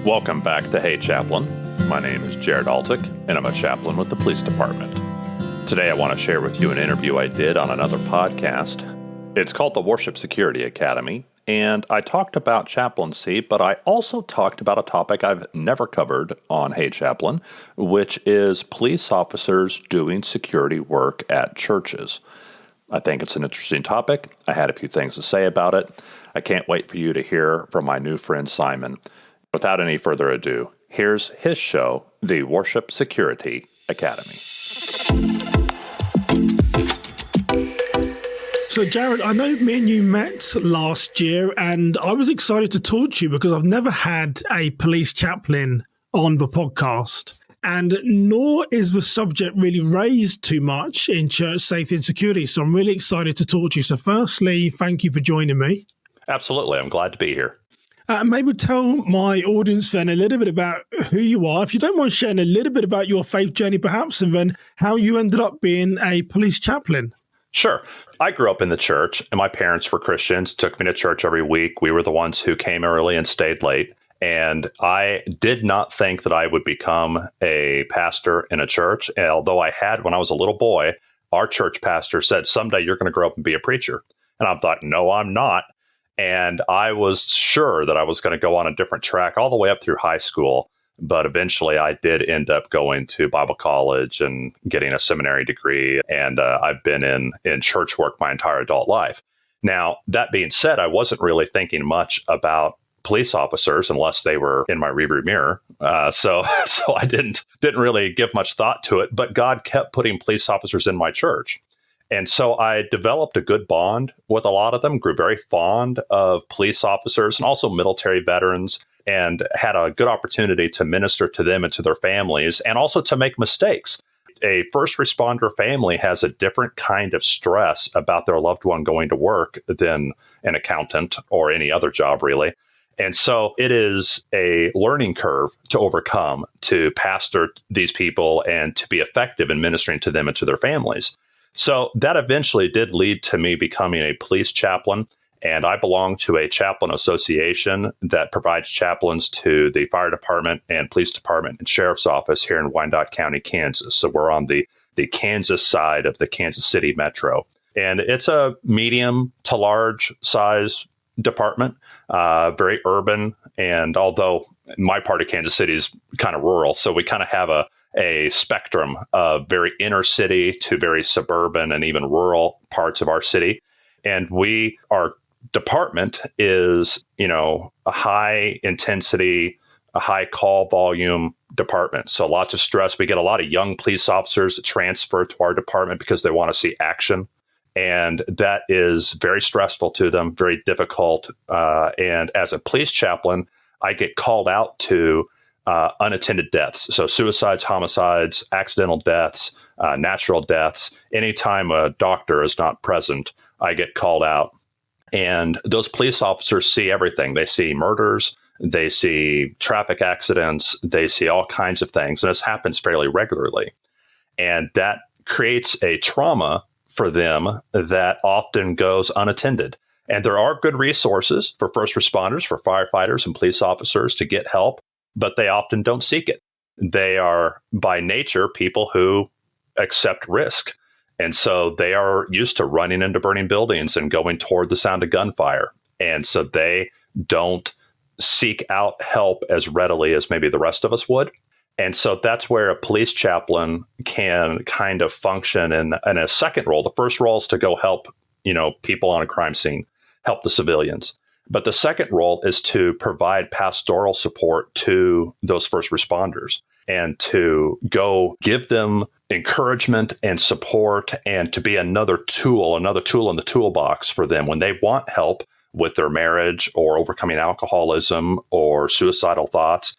Welcome back to Hey Chaplain. My name is Jared Altic, and I'm a chaplain with the police department. Today I want to share with you an interview I did on another podcast. It's called the Worship Secuirty Academy, and I talked about chaplaincy, but I also talked about a topic I've never covered on Hey Chaplain, which is police officers doing security work at churches. I think it's an interesting topic. I had a few things to say about it. I can't wait for you to hear from my new friend Simon. Without any further ado, here's his show, the Worship Secuirty Academy. So, Jared, I know me and you met last year, and I was excited to talk to you because I've never had a police chaplain on the podcast, and nor is the subject really raised too much in church safety and security. So I'm really excited to talk to you. So firstly, thank you for joining me. Absolutely. I'm glad to be here. Maybe tell my audience then a little bit about who you are. If you don't mind sharing a little bit about your faith journey, perhaps, and then how you ended up being a police chaplain. Sure. I grew up in the church, and my parents were Christians, took me to church every week. We were the ones who came early and stayed late. And I did not think that I would become a pastor in a church. And although I had, when I was a little boy, our church pastor said, someday you're going to grow up and be a preacher. And I thought, no, I'm not. And I was sure that I was going to go on a different track all the way up through high school. But eventually I did end up going to Bible college and getting a seminary degree. And I've been in church work my entire adult life. Now, that being said, I wasn't really thinking much about police officers unless they were in my rearview mirror. So I didn't really give much thought to it. But God kept putting police officers in my church. And so I developed a good bond with a lot of them, grew very fond of police officers and also military veterans, and had a good opportunity to minister to them and to their families, and also to make mistakes. A first responder family has a different kind of stress about their loved one going to work than an accountant or any other job, really. And so it is a learning curve to overcome, to pastor these people and to be effective in ministering to them and to their families. So that eventually did lead to me becoming a police chaplain, and I belong to a chaplain association that provides chaplains to the fire department and police department and sheriff's office here in Wyandotte County, Kansas. So we're on the Kansas side of the Kansas City metro, and it's a medium to large size department, very urban. And although my part of Kansas City is kind of rural, so we kind of have a spectrum of very inner city to very suburban and even rural parts of our city. And our department is, a high intensity, a high call volume department. So lots of stress. We get a lot of young police officers that transfer to our department because they want to see action. And that is very stressful to them, very difficult. And as a police chaplain, I get called out to unattended deaths. So suicides, homicides, accidental deaths, natural deaths. Anytime a doctor is not present, I get called out. And those police officers see everything. They see murders, they see traffic accidents, they see all kinds of things. And this happens fairly regularly. And that creates a trauma for them that often goes unattended. And there are good resources for first responders, for firefighters and police officers to get help, but they often don't seek it. They are, by nature, people who accept risk. And so they are used to running into burning buildings and going toward the sound of gunfire. And so they don't seek out help as readily as maybe the rest of us would. And so that's where a police chaplain can kind of function in a second role. The first role is to go help, people on a crime scene, help the civilians. But the second role is to provide pastoral support to those first responders and to go give them encouragement and support and to be another tool in the toolbox for them when they want help with their marriage or overcoming alcoholism or suicidal thoughts.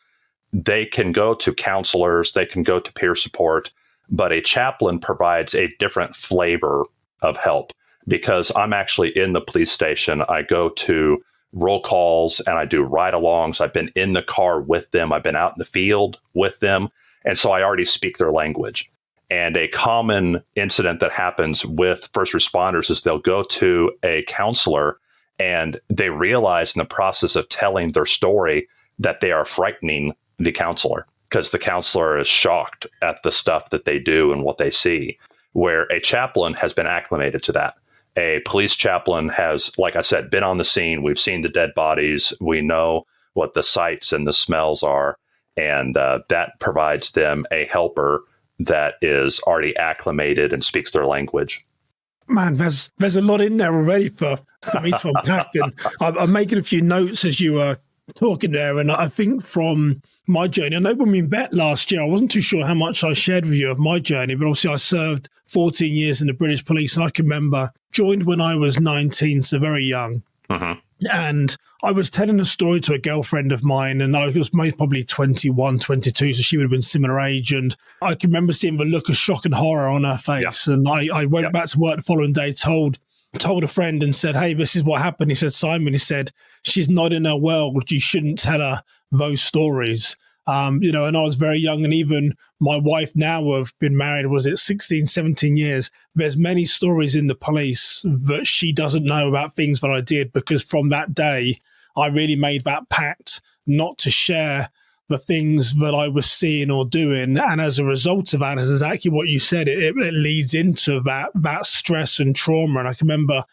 They can go to counselors, they can go to peer support, but a chaplain provides a different flavor of help because I'm actually in the police station. I go to roll calls and I do ride-alongs. I've been in the car with them. I've been out in the field with them. And so I already speak their language. And a common incident that happens with first responders is they'll go to a counselor and they realize in the process of telling their story that they are frightening the counselor, because the counselor is shocked at the stuff that they do and what they see, where a chaplain has been acclimated to that. A police chaplain has, like I said, been on the scene. We've seen the dead bodies. We know what the sights and the smells are. And that provides them a helper that is already acclimated and speaks their language. Man, there's a lot in there already for me to unpack. And I'm making a few notes as you were talking there. And I think from my journey, I know when we met last year, I wasn't too sure how much I shared with you of my journey, but obviously I served 14 years in the British police, and I can remember joined when I was 19, so very young. Mm-hmm. And I was telling a story to a girlfriend of mine, and I was probably 21, 22, so she would have been similar age. And I can remember seeing the look of shock and horror on her face. Yeah. And I went back to work the following day, told a friend and said, hey, this is what happened. He said, Simon, he said, she's not in her world. You shouldn't tell her those stories. And I was very young, and even my wife now have been married, 16, 17 years. There's many stories in the police that she doesn't know about things that I did, because from that day, I really made that pact not to share the things that I was seeing or doing. And as a result of that, is exactly what you said. It leads into that stress and trauma. And I can remember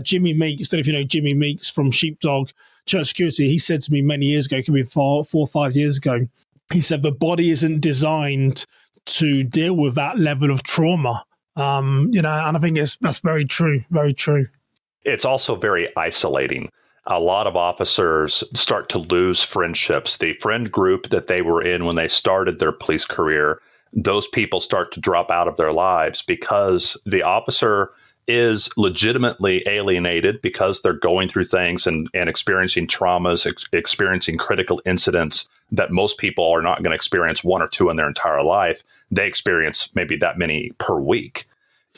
Jimmy Meeks, I don't know if you know Jimmy Meeks from Sheepdog Church Security, he said to me many years ago, it could be 4 or 5 years ago, he said the body isn't designed to deal with that level of trauma. And I think that's very true, very true. It's also very isolating. A lot of officers start to lose friendships. The friend group that they were in when they started their police career, those people start to drop out of their lives because the officer is legitimately alienated because they're going through things and experiencing traumas, experiencing critical incidents that most people are not going to experience one or two in their entire life. They experience maybe that many per week.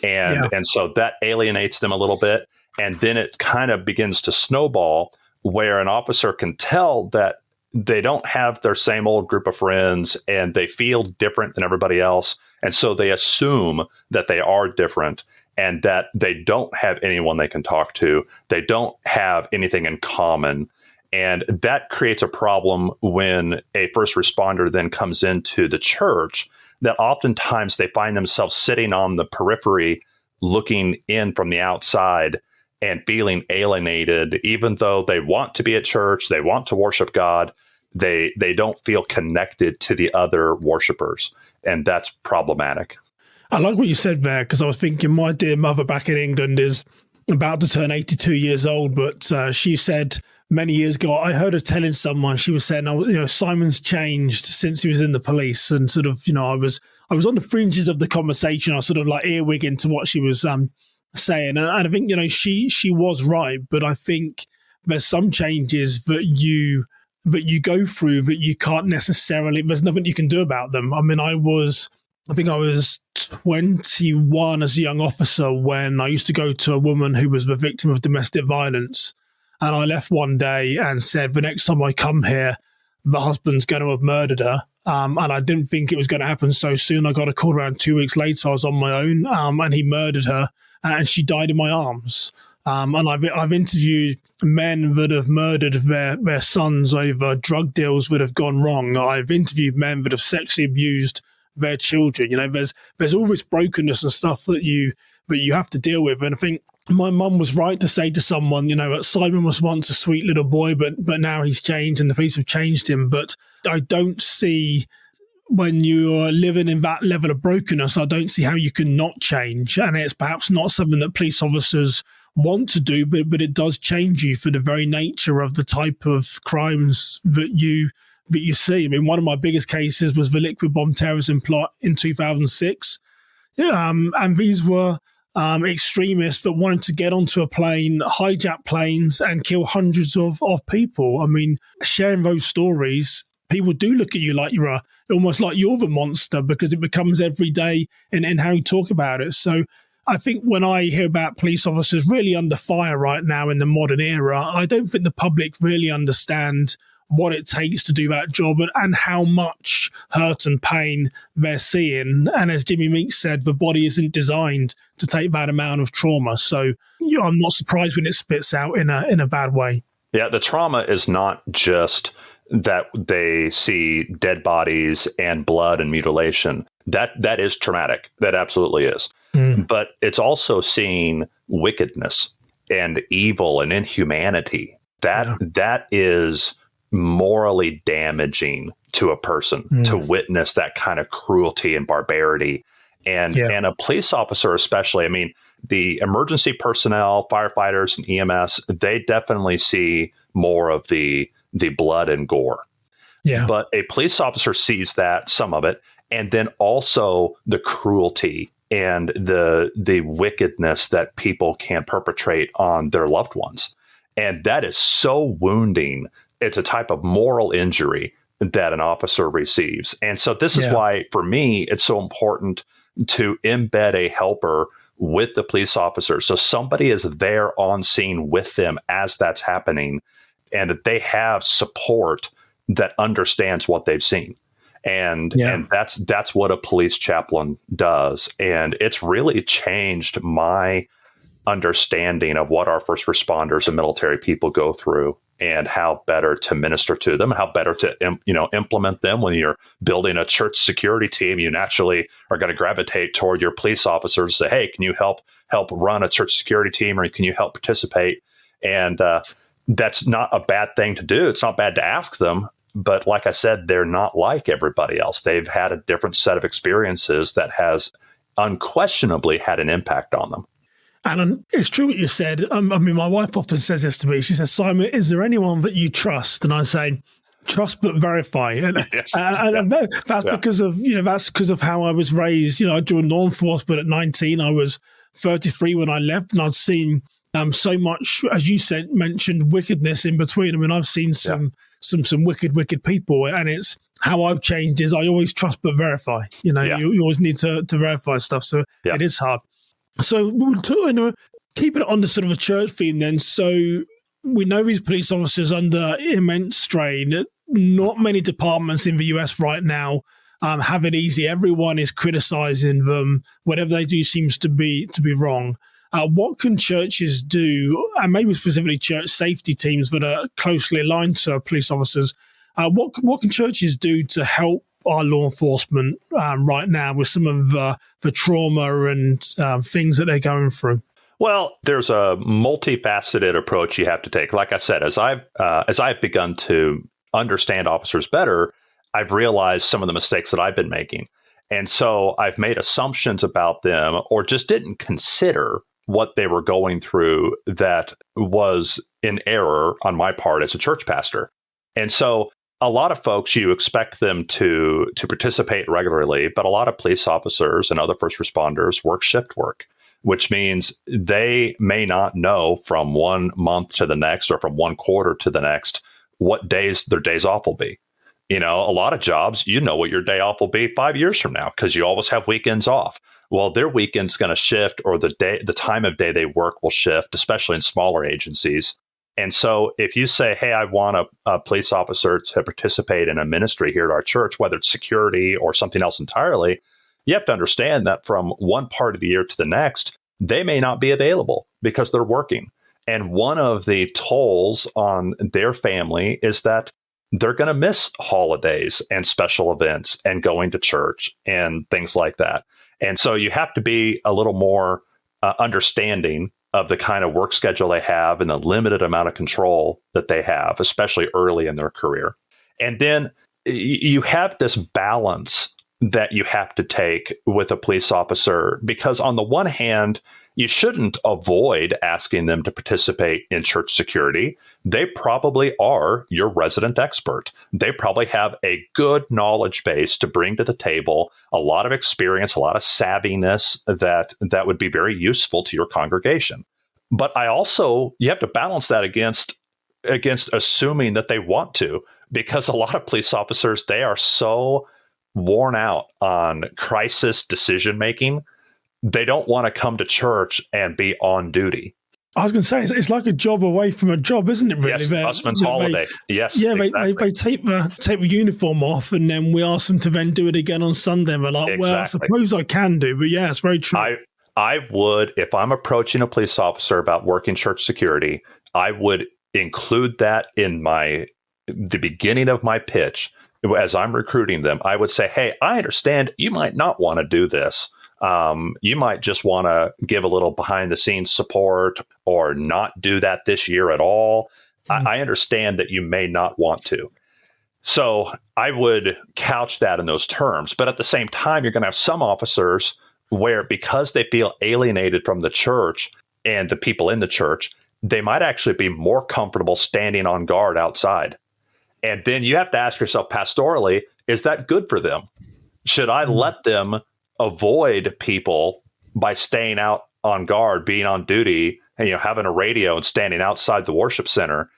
And so that alienates them a little bit. And then it kind of begins to snowball where an officer can tell that they don't have their same old group of friends and they feel different than everybody else. And so they assume that they are different and that they don't have anyone they can talk to. They don't have anything in common. And that creates a problem when a first responder then comes into the church, that oftentimes they find themselves sitting on the periphery, looking in from the outside and feeling alienated, even though they want to be at church, they want to worship God. They don't feel connected to the other worshipers. And that's problematic. I like what you said there, because I was thinking my dear mother back in England is about to turn 82 years old, but she said many years ago, I heard her telling someone, she was saying, Simon's changed since he was in the police. And sort of, I was on the fringes of the conversation. I was sort of like earwigging to what she was saying. And I think, she was right. But I think there's some changes that you go through that you can't necessarily, there's nothing you can do about them. I mean, I think I was 21 as a young officer when I used to go to a woman who was the victim of domestic violence. And I left one day and said, the next time I come here, the husband's going to have murdered her. And I didn't think it was going to happen so soon. I got a call around 2 weeks later. I was on my own, and he murdered her, and she died in my arms. And I've interviewed men that have murdered their sons over drug deals that have gone wrong. I've interviewed men that have sexually abused their children. There's all this brokenness and stuff that you have to deal with. And I think my mum was right to say to someone, Simon was once a sweet little boy, but now he's changed and the police have changed him. But I don't see, when you're living in that level of brokenness, I don't see how you can not change. And it's perhaps not something that police officers want to do, but it does change you for the very nature of the type of crimes that you see. I mean, one of my biggest cases was the liquid bomb terrorism plot in 2006. And these were extremists that wanted to get onto a plane, hijack planes, and kill hundreds of people. I mean, sharing those stories, people do look at you like you're almost like you're the monster, because it becomes every day in how you talk about it. So I think when I hear about police officers really under fire right now in the modern era, I don't think the public really understand what it takes to do that job and how much hurt and pain they're seeing. And as Jimmy Meeks said, the body isn't designed to take that amount of trauma. So I'm not surprised when it spits out in a bad way. Yeah, the trauma is not just that they see dead bodies and blood and mutilation. That is traumatic. That absolutely is. But it's also seeing wickedness and evil and inhumanity. That is morally damaging to a person to witness that kind of cruelty and barbarity. And a police officer especially, I mean, the emergency personnel, firefighters and EMS, they definitely see more of the blood and gore. Yeah. But a police officer sees that, some of it, and then also the cruelty and the wickedness that people can perpetrate on their loved ones. And that is so wounding. It's a type of moral injury that an officer receives. And so this is why, for me, it's so important to embed a helper with the police officer. So somebody is there on scene with them as that's happening, and that they have support that understands what they've seen. And that's what a police chaplain does. And it's really changed my understanding of what our first responders and military people go through, and how better to minister to them, how better to implement them. When you're building a church security team, you naturally are going to gravitate toward your police officers. Say, hey, can you help run a church security team, or can you help participate? And that's not a bad thing to do. It's not bad to ask them. But like I said, they're not like everybody else. They've had a different set of experiences that has unquestionably had an impact on them. And it's true what you said. I mean, my wife often says this to me. She says, Simon, is there anyone that you trust? And I say, trust but verify. And, that's because of how I was raised. I joined law enforcement at 19. I was 33 when I left, and I'd seen so much, as you mentioned, wickedness in between. I mean, I've seen some wicked people, and it's how I've changed is I always trust but verify. You always need to verify stuff. So it is hard. So we'll keep it on the sort of a church theme then. So we know these police officers under immense strain. Not many departments in the US right now have it easy. Everyone is criticizing them. Whatever they do seems to be wrong. What can churches do, and maybe specifically church safety teams that are closely aligned to police officers, what can churches do to help our law enforcement right now with some of the trauma and things that they're going through? Well, there's a multifaceted approach you have to take. Like I said, as I've begun to understand officers better, I've realized some of the mistakes that I've been making. And so I've made assumptions about them, or just didn't consider what they were going through that was in error on my part as a church pastor. And so a lot of folks, you expect them to participate regularly, but a lot of police officers and other first responders work shift work, which means they may not know from 1 month to the next, or from one quarter to the next, what days their days off will be. A lot of jobs, what your day off will be 5 years from now, because you always have weekends off. Well, their weekend's going to shift, or the time of day they work will shift, especially in smaller agencies. And so if you say, hey, I want a police officer to participate in a ministry here at our church, whether it's security or something else entirely, you have to understand that from one part of the year to the next, they may not be available because they're working. And one of the tolls on their family is that they're going to miss holidays and special events and going to church and things like that. And so you have to be a little more understanding of the kind of work schedule they have and the limited amount of control that they have, especially early in their career. And then you have this balance that you have to take with a police officer, because on the one hand, you shouldn't avoid asking them to participate in church security. They probably are your resident expert. They probably have a good knowledge base to bring to the table, a lot of experience, a lot of savviness that would be very useful to your congregation. But you have to balance that against assuming that they want to, because a lot of police officers, they are so worn out on crisis decision making, they don't want to come to church and be on duty. I was going to say, it's like a job away from a job, isn't it, really? Yes, busman's holiday. Yes, yeah, exactly. they take the uniform off, and then we ask them to then do it again on Sunday. We're like, well, I suppose I can do, but yeah, it's very true. I would, if I'm approaching a police officer about working church security, I would include that in my the beginning of my pitch, as I'm recruiting them, I would say, hey, I understand you might not want to do this. You might just want to give a little behind the scenes support or not do that this year at all. I understand that you may not want to. So I would couch that in those terms. But at the same time, you're going to have some officers where, because they feel alienated from the church and the people in the church, they might actually be more comfortable standing on guard outside. And then you have to ask yourself pastorally, is that good for them? Should I let them avoid people by staying out on guard, being on duty, and having a radio and standing outside the worship center?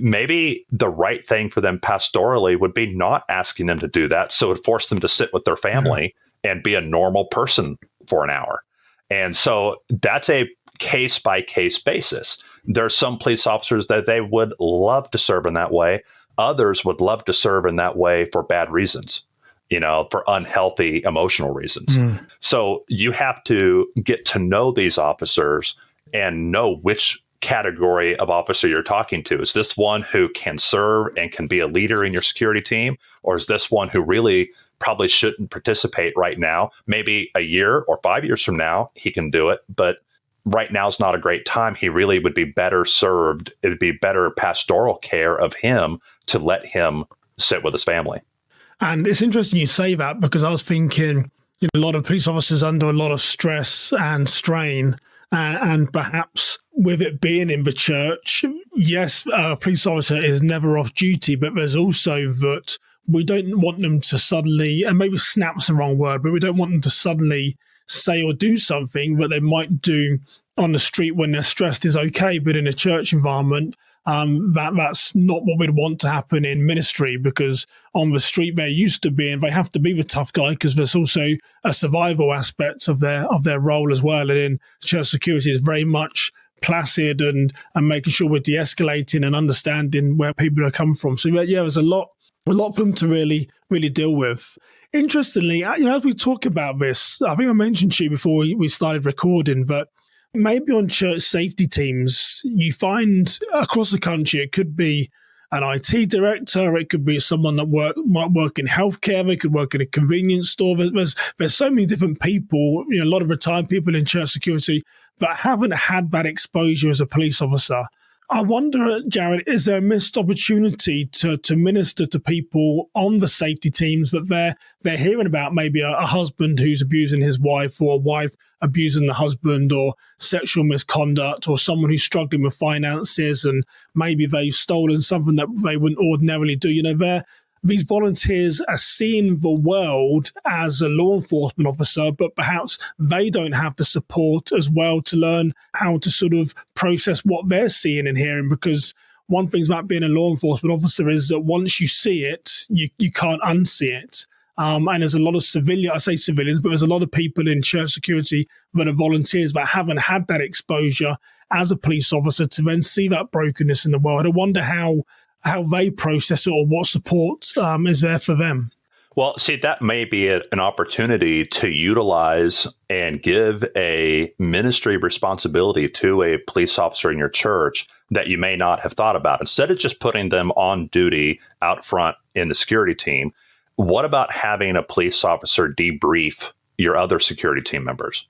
Maybe the right thing for them pastorally would be not asking them to do that. So it would force them to sit with their family and be a normal person for an hour. And so that's a case by case basis. There are some police officers that they would love to serve in that way. Others would love to serve in that way for bad reasons, for unhealthy emotional reasons. So you have to get to know these officers and know which category of officer you're talking to. Is this one who can serve and can be a leader in your security team? Or is this one who really probably shouldn't participate right now? Maybe a year or 5 years from now, he can do it. But right now is not a great time. He really would be better served. It would be better pastoral care of him to let him sit with his family. And it's interesting you say that, because I was thinking, a lot of police officers under a lot of stress and strain, and perhaps with it being in the church, yes, a police officer is never off duty, but there's also that we don't want them to suddenly, and maybe snap's the wrong word, but we don't want them to suddenly say or do something that they might do on the street when they're stressed is okay, but in a church environment, that's not what we'd want to happen in ministry, because on the street they're used to being, they have to be the tough guy, because there's also a survival aspect of their role as well. And in church security is very much placid and making sure we're de-escalating and understanding where people are coming from. So yeah, there's a lot for them to really deal with. Interestingly, as we talk about this, I think I mentioned to you before we started recording that maybe on church safety teams, you find across the country, it could be an IT director, it could be someone that might work in healthcare, they could work in a convenience store. There's so many different people, a lot of retired people in church security that haven't had that exposure as a police officer. I wonder, Jared, is there a missed opportunity to minister to people on the safety teams that they're hearing about, maybe a husband who's abusing his wife, or a wife abusing the husband, or sexual misconduct, or someone who's struggling with finances and maybe they've stolen something that they wouldn't ordinarily do? These volunteers are seeing the world as a law enforcement officer, but perhaps they don't have the support as well to learn how to sort of process what they're seeing and hearing. Because one thing about being a law enforcement officer is that once you see it, you can't unsee it. And there's a lot of civilians, but there's a lot of people in church security that are volunteers that haven't had that exposure as a police officer to then see that brokenness in the world. I wonder how they process it, or what support is there for them. Well, see, that may be an opportunity to utilize and give a ministry responsibility to a police officer in your church that you may not have thought about. Instead of just putting them on duty out front in the security team, what about having a police officer debrief your other security team members?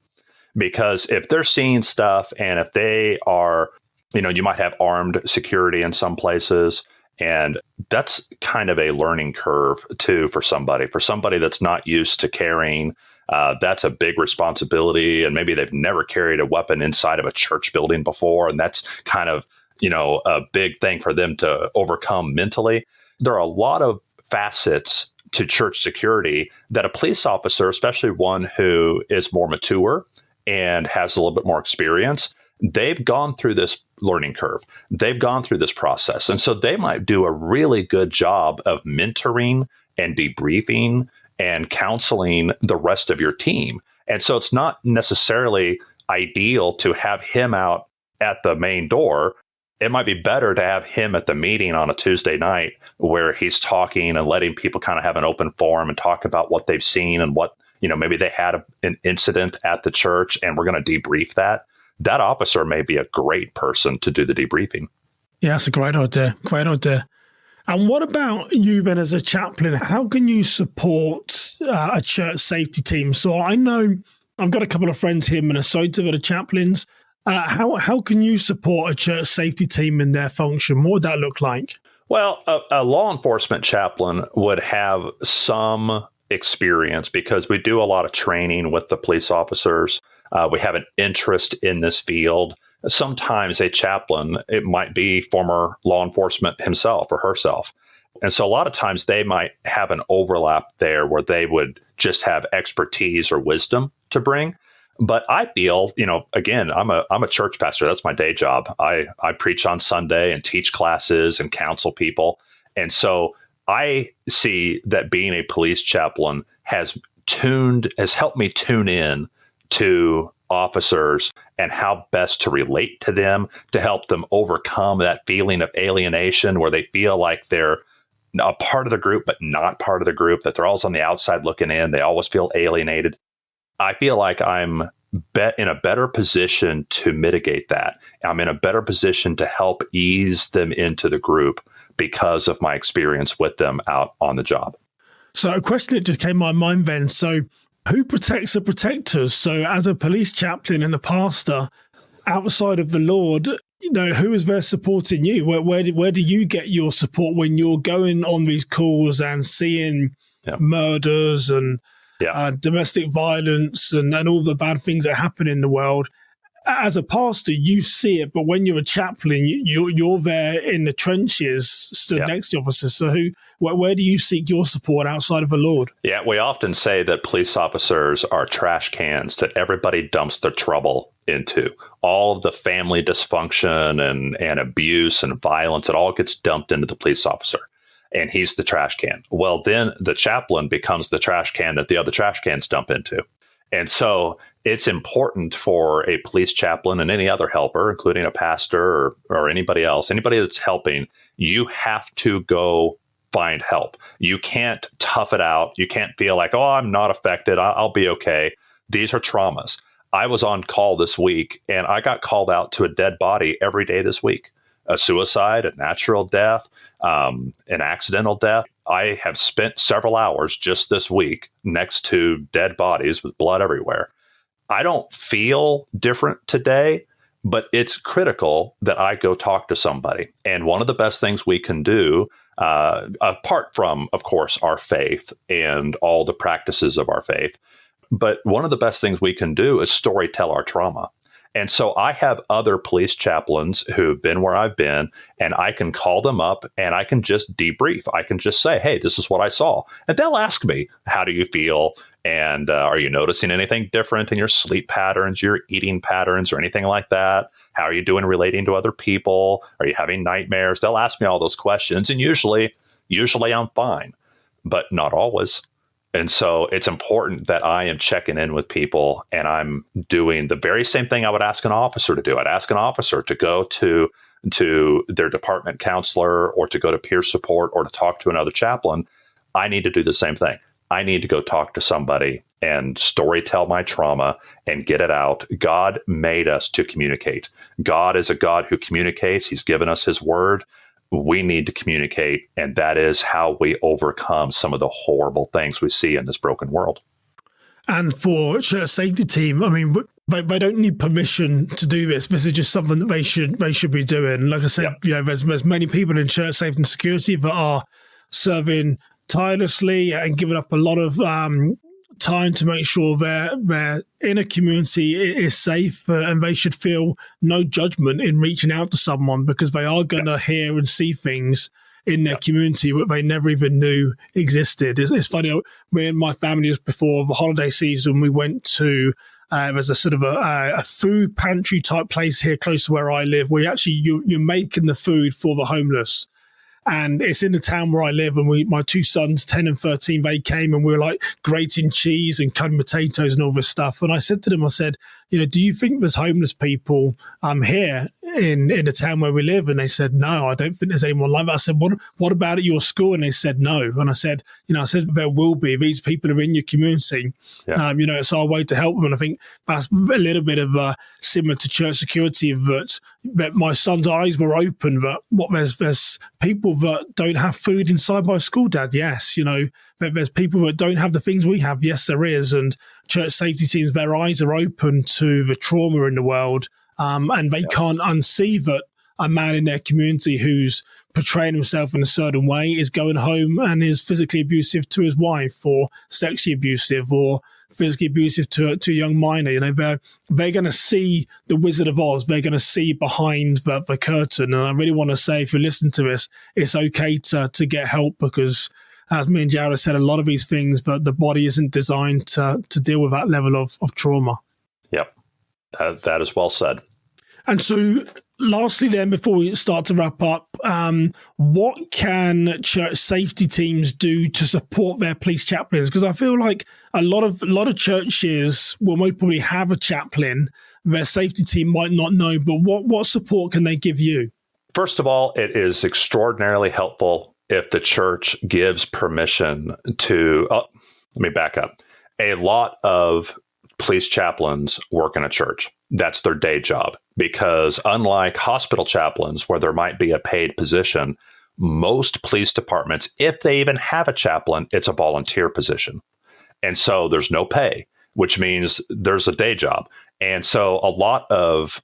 Because if they're seeing stuff, and if they are, you might have armed security in some places, and that's kind of a learning curve, too, for somebody that's not used to carrying. That's a big responsibility. And maybe they've never carried a weapon inside of a church building before. And that's kind of, a big thing for them to overcome mentally. There are a lot of facets to church security that a police officer, especially one who is more mature and has a little bit more experience, they've gone through this learning curve. They've gone through this process. And so they might do a really good job of mentoring and debriefing and counseling the rest of your team. And so it's not necessarily ideal to have him out at the main door. It might be better to have him at the meeting on a Tuesday night where he's talking and letting people kind of have an open forum and talk about what they've seen and what, maybe they had an incident at the church and we're going to debrief that. That officer may be a great person to do the debriefing. Yeah, that's a great idea. Great idea. And what about you then as a chaplain? How can you support a church safety team? So I know I've got a couple of friends here in Minnesota that are chaplains. How can you support a church safety team in their function? What would that look like? Well, a law enforcement chaplain would have some experience because we do a lot of training with the police officers. We have an interest in this field. Sometimes a chaplain, it might be former law enforcement himself or herself. And so a lot of times they might have an overlap there where they would just have expertise or wisdom to bring. But I feel, again, I'm a church pastor. That's my day job. I preach on Sunday and teach classes and counsel people. And so I see that being a police chaplain has helped me tune in to officers and how best to relate to them, to help them overcome that feeling of alienation where they feel like they're a part of the group, but not part of the group, that they're always on the outside looking in. They always feel alienated. I feel like I'm in a better position to mitigate that. I'm in a better position to help ease them into the group because of my experience with them out on the job. So a question that just came to my mind then. So who protects the protectors? So as a police chaplain and a pastor outside of the Lord, who is there supporting you? Where do you get your support when you're going on these calls and seeing murders and domestic violence and all the bad things that happen in the world? As a pastor, you see it, but when you're a chaplain, you're there in the trenches, stood next to officers. So where do you seek your support outside of the Lord? Yeah, we often say that police officers are trash cans that everybody dumps their trouble into. All of the family dysfunction and abuse and violence, it all gets dumped into the police officer. And he's the trash can. Well, then the chaplain becomes the trash can that the other trash cans dump into. And it's important for a police chaplain and any other helper, including a pastor or anybody else, anybody that's helping, you have to go find help. You can't tough it out. You can't feel like, oh, I'm not affected. I'll be okay. These are traumas. I was on call this week and I got called out to a dead body every day this week. A suicide, a natural death, an accidental death. I have spent several hours just this week next to dead bodies with blood everywhere. I don't feel different today, but it's critical that I go talk to somebody. And one of the best things we can do, apart from, of course, our faith and all the practices of our faith, but one of the best things we can do is storytell our trauma. And so I have other police chaplains who've been where I've been, and I can call them up and I can just debrief. I can just say, hey, this is what I saw. And they'll ask me, how do you feel? And are you noticing anything different in your sleep patterns, your eating patterns, or anything like that? How are you doing relating to other people? Are you having nightmares? They'll ask me all those questions. And usually I'm fine, but not always. And so it's important that I am checking in with people and I'm doing the very same thing I would ask an officer to do. I'd ask an officer to go to their department counselor or to go to peer support or to talk to another chaplain. I need to do the same thing. I need to go talk to somebody and storytell my trauma and get it out. God made us to communicate. God is a God who communicates. He's given us his word. We need to communicate, and that is how we overcome some of the horrible things we see in this broken world. And for church safety team, I mean, they don't need permission to do this. This is just something that they should be doing. Like I said, there's many people in church safety and security that are serving tirelessly and giving up a lot of time to make sure their inner community is safe, and they should feel no judgment in reaching out to someone because they are going to hear and see things in their community that they never even knew existed. It's funny, me and my family, just before the holiday season, we went to there's a sort of a food pantry type place here close to where I live, where you're making the food for the homeless. And it's in the town where I live, and my two sons, 10 and 13, they came and we were like grating cheese and cutting potatoes and all this stuff. And I said to them, I said, do you think there's homeless people here in the town where we live? And they said, no, I don't think there's anyone like that. I said, what about at your school? And they said, no. And I said, there will be. These people are in your community. Yeah. It's our way to help them. And I think that's a little bit of similar to church security, that my son's eyes were open, that there's people that don't have food inside my school, Dad. Yes. That there's people that don't have the things we have. Yes, there is. And church safety teams, their eyes are open to the trauma in the world. And they can't unsee that a man in their community who's portraying himself in a certain way is going home and is physically abusive to his wife, or sexually abusive, or physically abusive to a young minor. They're going to see the Wizard of Oz. They're going to see behind the curtain. And I really want to say, if you listen to this, it's okay to get help, because as me and Jared have said, a lot of these things, the body isn't designed to deal with that level of trauma. Yep. That is well said. And so lastly then, before we start to wrap up, what can church safety teams do to support their police chaplains? Because I feel like a lot of churches will most probably have a chaplain. Their safety team might not know, but what support can they give you? First of all, it is extraordinarily helpful if the church gives permission to, let me back up. A lot of police chaplains work in a church. That's their day job, because unlike hospital chaplains, where there might be a paid position, most police departments, if they even have a chaplain, it's a volunteer position. And so there's no pay, which means there's a day job. And so a lot of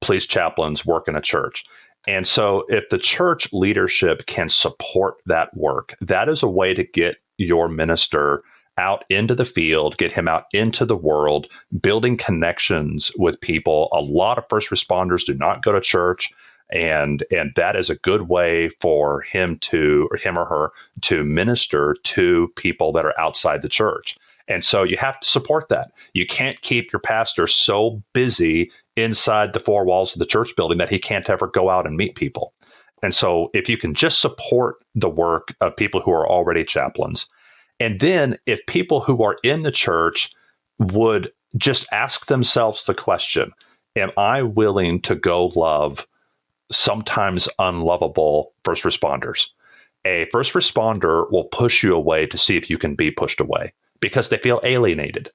police chaplains work in a church. And so if the church leadership can support that work, that is a way to get your minister out into the field, get him out into the world, building connections with people. A lot of first responders do not go to church, and that is a good way for him or her to minister to people that are outside the church. And so you have to support that. You can't keep your pastor so busy inside the four walls of the church building that he can't ever go out and meet people. And so if you can just support the work of people who are already chaplains, and then if people who are in the church would just ask themselves the question, am I willing to go love sometimes unlovable first responders? A first responder will push you away to see if you can be pushed away because they feel alienated.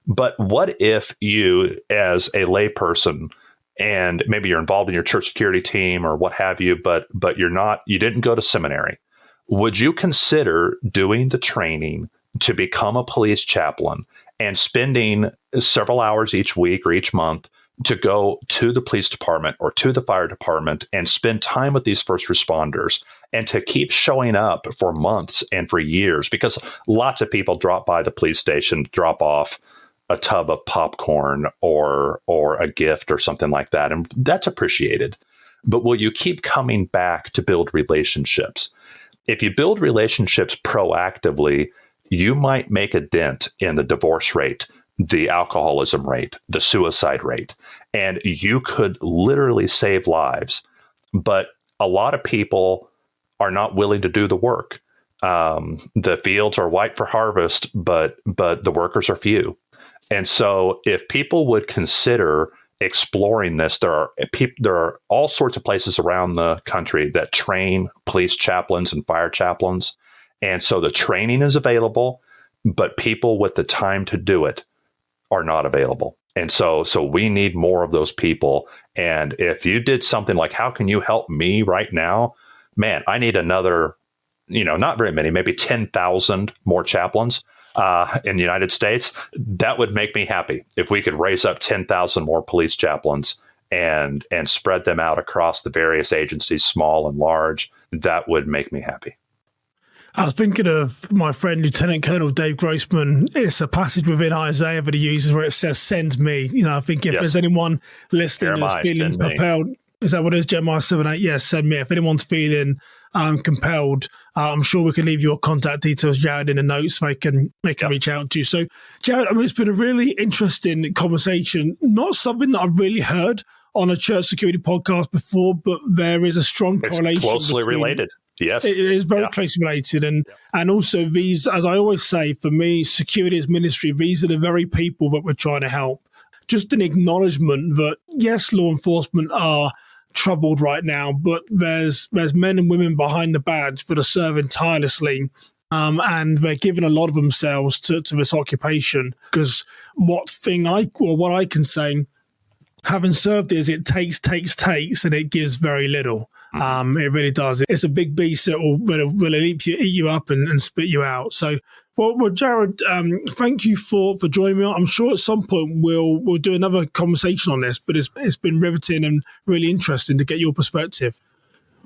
But what if you, as a layperson, and maybe you're involved in your church security team or what have you, but you didn't go to seminary. Would you consider doing the training to become a police chaplain and spending several hours each week or each month to go to the police department or to the fire department and spend time with these first responders, and to keep showing up for months and for years? Because lots of people drop by the police station, drop off a tub of popcorn or a gift or something like that, and that's appreciated. But will you keep coming back to build relationships? If you build relationships proactively, you might make a dent in the divorce rate, the alcoholism rate, the suicide rate, and you could literally save lives. But a lot of people are not willing to do the work. The fields are white for harvest, but the workers are few. And so if people would consider exploring this, there are all sorts of places around the country that train police chaplains and fire chaplains. And so the training is available, but people with the time to do it are not available. And so we need more of those people. And if you did something like, how can you help me right now? Man, I need another, not very many, maybe 10,000 more chaplains in the United States. That would make me happy if we could raise up 10,000 more police chaplains and spread them out across the various agencies, small and large. That would make me happy. I was thinking of my friend, Lieutenant Colonel Dave Grossman. It's a passage within Isaiah that he uses where it says, send me. I think if there's anyone listening that's feeling compelled, is that what it is? Jeremiah 7:8? Yes, send me. If anyone's feeling compelled, I'm sure we can leave your contact details, Jared, in the notes so they can reach out to you. So, Jared, it's been a really interesting conversation. Not something that I've really heard on a church security podcast before, but there is a strong correlation. It's closely related. Yes. It is very closely related. And also these, as I always say, for me, security is ministry. These are the very people that we're trying to help. Just an acknowledgement that, yes, law enforcement are troubled right now, but there's men and women behind the badge that are serving tirelessly. And they're giving a lot of themselves to this occupation, because what I can say, having served, is it takes, and it gives very little. It really does. It's a big beast that will eat you up and spit you out. So, well, Jared, thank you for joining me. I'm sure at some point we'll do another conversation on this, but it's been riveting and really interesting to get your perspective.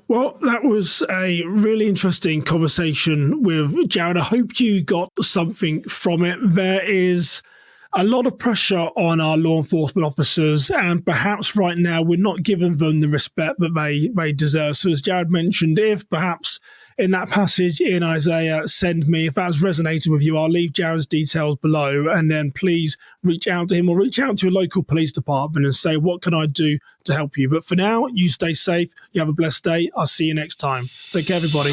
Well, that was a really interesting conversation with Jared. I hope you got something from it. There is a lot of pressure on our law enforcement officers, and perhaps right now we're not giving them the respect that they deserve. So as Jared mentioned, if perhaps in that passage in Isaiah, send me, if that's resonated with you, I'll leave Jared's details below, and then please reach out to him or reach out to your local police department and say, what can I do to help you? But for now, you stay safe. You have a blessed day. I'll see you next time. Take care, everybody.